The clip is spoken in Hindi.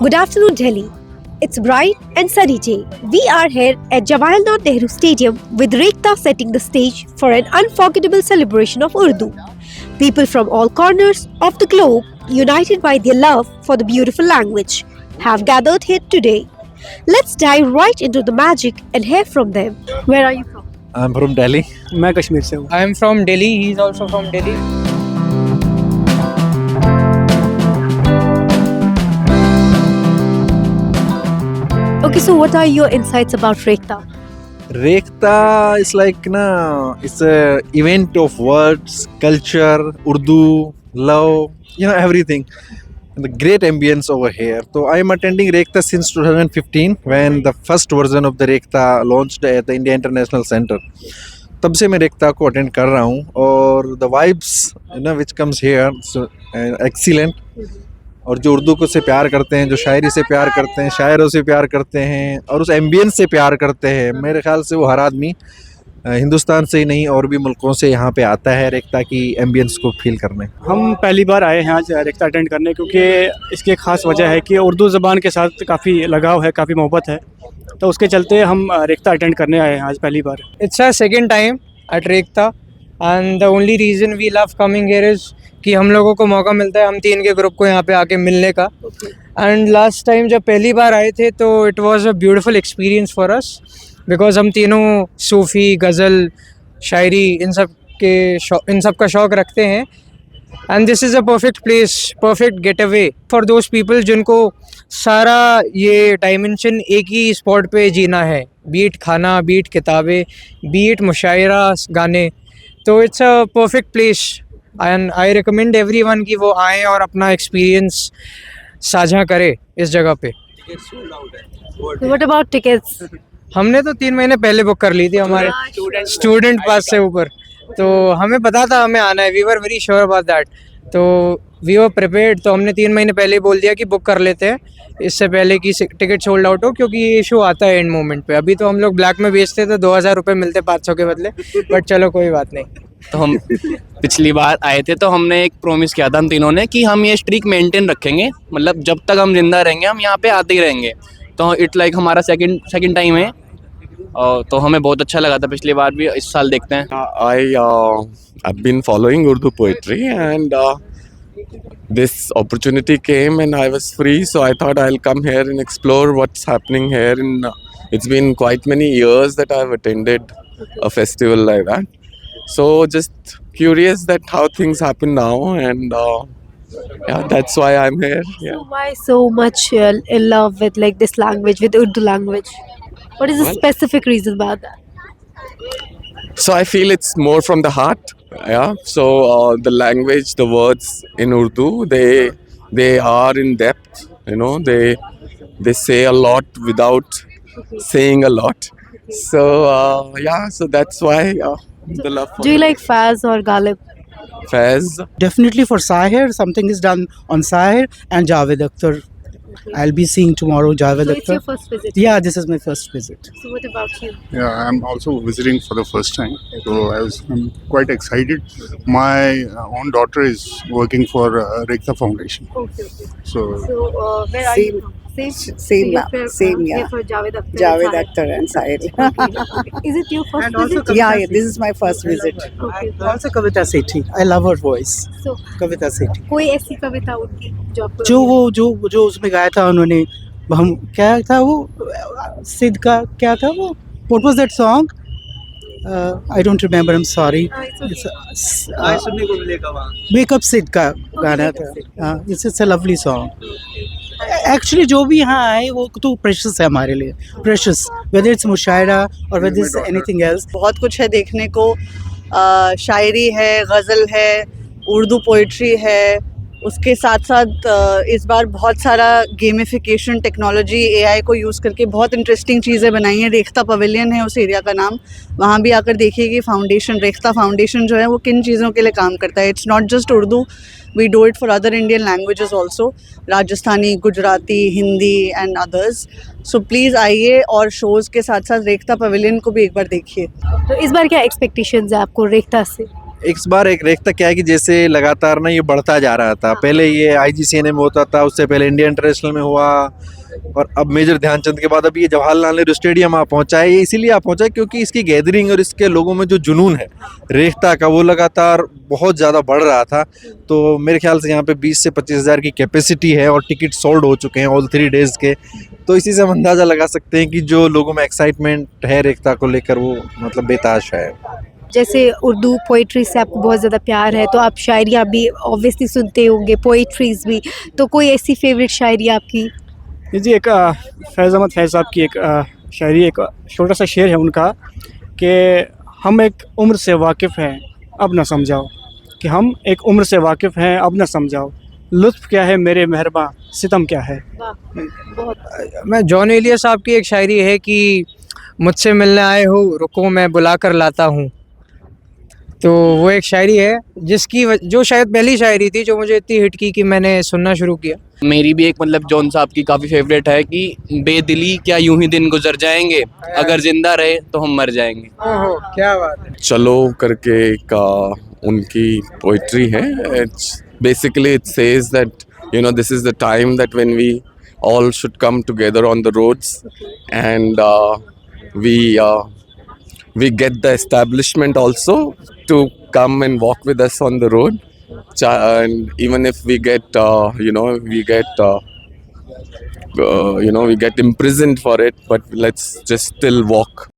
Good afternoon, Delhi. It's bright and sunny day. We are here at Jawaharlal Nehru Stadium with Rekta setting the stage for an unforgettable celebration of Urdu. People from all corners of the globe, united by their love for the beautiful language, have gathered here today. Let's dive right into the magic and hear from them. Where are you from? I'm from Delhi. मैं कश्मीर से हूँ. I am from Delhi. He is also from Delhi. Okay, so what are your insights about Rekta? Rekta is like it's a event of words, culture, Urdu, love, everything. And the great ambience over here. So I am attending Rekta since 2015 when the first version of the Rekta launched at the India International Center. तब से मैं रेख्ता को अटेंड कर रहा हूँ और the vibes which comes here excellent. और जो उर्दू को से प्यार करते हैं, जो शायरी से प्यार करते हैं, शायरों से प्यार करते हैं और उस एम्बियंस से प्यार करते हैं, मेरे ख्याल से वो हर आदमी हिंदुस्तान से ही नहीं और भी मुल्कों से यहाँ पे आता है रेख्ता की एम्बियंस को फील करने. हम पहली बार आए हैं आज रेख्ता अटेंड करने क्योंकि इसकी एक ख़ास वजह है कि उर्दू ज़बान के साथ काफ़ी लगाव है, काफ़ी मोहब्बत है, तो उसके चलते हम रेख्ता अटेंड करने आए हैं आज पहली बार. It's our second time at Rekta, and the only reason we love coming here is कि हम लोगों को मौका मिलता है हम तीन के ग्रुप को यहाँ पे आके मिलने का. एंड लास्ट टाइम जब पहली बार आए थे तो it was a beautiful experience for us because हम तीनों सूफ़ी, गज़ल, शायरी इन सब का शौक़ रखते हैं. And this is a perfect place, perfect get away for those people जिनको सारा ये डायमेंशन एक ही स्पॉट पे जीना है, बीट खाना, बीट किताबें, बीट मुशायरा, गाने. तो it's a perfect place and I recommend everyone कि वो आएँ और अपना एक्सपीरियंस साझा करे इस जगह पे. What about tickets? हमने तो 3 महीने पहले बुक कर ली थी हमारे स्टूडेंट पास से ऊपर, तो हमें पता था हमें आना है. We were very sure about that, तो वी वर प्रिपेयर्ड. तो हमने 3 महीने पहले ही बोल दिया कि बुक कर लेते हैं इससे पहले कि टिकट सोल्ड आउट हो, क्योंकि ये इशू आता है एंड मोमेंट पे. अभी तो हम लोग ब्लैक में बेचते तो 2000 रुपये मिलते 500 के बदले, बट चलो कोई बात नहीं. तो हम पिछली बार आए थे तो हमने एक प्रॉमिस किया था हम तीनों ने कि हम ये स्ट्रीक मेंटेन रखेंगे, मतलब जब तक हम जिंदा रहेंगे हम यहाँ पे आते ही रहेंगे. तो इट लाइक हमारा सेकंड टाइम है और तो हमें बहुत अच्छा लगा था पिछली बार भी, इस साल देखते हैं. I've been following Urdu poetry and this opportunity came and I was free, so I thought I'll come here and explore what's happening here. It's been quite many years that I've attended a festival like that, so just curious that how things happen now, and yeah, that's why I'm here. Yeah. So why so much in love with like this language, with Urdu language? What is the specific reason about that? So I feel it's more from the heart. Yeah. So the language, the words in Urdu, they are in depth. They say a lot without saying a lot. So yeah. So that's why the love. For Do you like Faz or Ghalib? Faiz? Definitely for Sahir, something is done on Sahir and Javed Akhtar. I'll be seeing tomorrow Javed So it's Akhtar. your first visit? Yeah, this is my first visit. So what about you? Yeah, I'm also visiting for the first time, so I'm quite excited. My own daughter is working for Rekta Foundation, Okay. so Where are you from? Same, Same, you're here same, here yeah. for Javed Akhtar. Javed and Akhtar and Sahil. Sahil. Is it your first visit? Yeah, this is my first visit. Okay. Also Kavita Sethi. I love her voice. So Kavita Sethi. कोई ऐसी कविता उनकी जो आपको जो उसमें गाया था उन्होंने, हम क्या था वो सिद्ध का क्या था वो? What was that song? I don't remember. I'm sorry. Wake Up Sid का गाना था. It's a lovely song. Actually जो भी यहाँ आए वो तो प्रेशियस है हमारे लिए, प्रेशियस, whether it's मुशायरा और whether it's anything else. बहुत कुछ है देखने को. शायरी है, गज़ल है, उर्दू पोइट्री है. उसके साथ साथ इस बार बहुत सारा गेमिफिकेशन, टेक्नोलॉजी, एआई को यूज़ करके बहुत इंटरेस्टिंग चीज़ें बनाई हैं. रेख्ता पवेलियन है उस एरिया का नाम. वहाँ भी आकर देखिए कि फाउंडेशन, रेख्ता फाउंडेशन जो है वो किन चीज़ों के लिए काम करता है. It's not just Urdu, we do it for other Indian languages also, Rajasthani, Gujarati, Hindi and others. So please आइए और शोज़ के साथ साथ रेख्ता पवेलियन को भी एक बार देखिए. तो इस बार क्या एक्सपेक्टेशंस है आपको रेख्ता से? इस बार एक रेखता क्या है कि जैसे लगातार ना ये बढ़ता जा रहा था। पहले ये IGCNA में होता था, उससे पहले इंडिया इंटरनेशनल में हुआ, और अब मेजर ध्यानचंद के बाद अब ये जवाहरलाल नेहरू स्टेडियम आ पहुंचा है। ये इसीलिए आ पहुंचा है क्योंकि इसकी गैदरिंग और इसके लोगों में जो जुनून है रेखता का, वो लगातार बहुत ज़्यादा बढ़ रहा था। तो मेरे ख्याल से यहाँ पे 20 से 25 हज़ार की कैपेसिटी है और टिकट सोल्ड हो चुके हैं ऑल 3 डेज़ के। तो इसी से हम अंदाज़ा लगा सकते हैं कि जो लोगों में एक्साइटमेंट है रेखता को लेकर, वो मतलब बेताश है। जैसे उर्दू पोइट्री से आपको बहुत ज़्यादा प्यार है, तो आप शायरियाँ भी ऑब्वियसली सुनते होंगे, पोइट्रीज भी। तो कोई ऐसी फेवरेट शायरी आपकी? जी, एक फैज़ अहमद फैज़ साहब की एक शायरी, एक छोटा सा शेर है उनका कि हम एक उम्र से वाकिफ़ हैं अब ना समझाओ, कि हम एक उम्र से वाकिफ़ हैं अब ना समझाओ, लुत्फ़ क्या है मेरे मेहरबां, सितम क्या है। मैं जॉन एलिया साहब की एक शायरी है कि मुझसे मिलने आए हो, रुको मैं बुला कर लाता हूँ। तो वो एक शायरी है जो शायद पहली शायरी थी जो मुझे इतनी हिट की कि मैंने सुनना शुरू किया। मेरी भी एक मतलब जॉन साहब की काफ़ी फेवरेट है कि बेदिली क्या यूं ही दिन गुजर जाएंगे, अगर जिंदा रहे तो हम मर जाएंगे। ओहो, क्या बात है। चलो करके एक उनकी पोइट्री है. It's basically it says that this is the time that when we all should come together on the roads, and we get the establishment also to come and walk with us on the road, and even if we get we get imprisoned for it, but let's just still walk.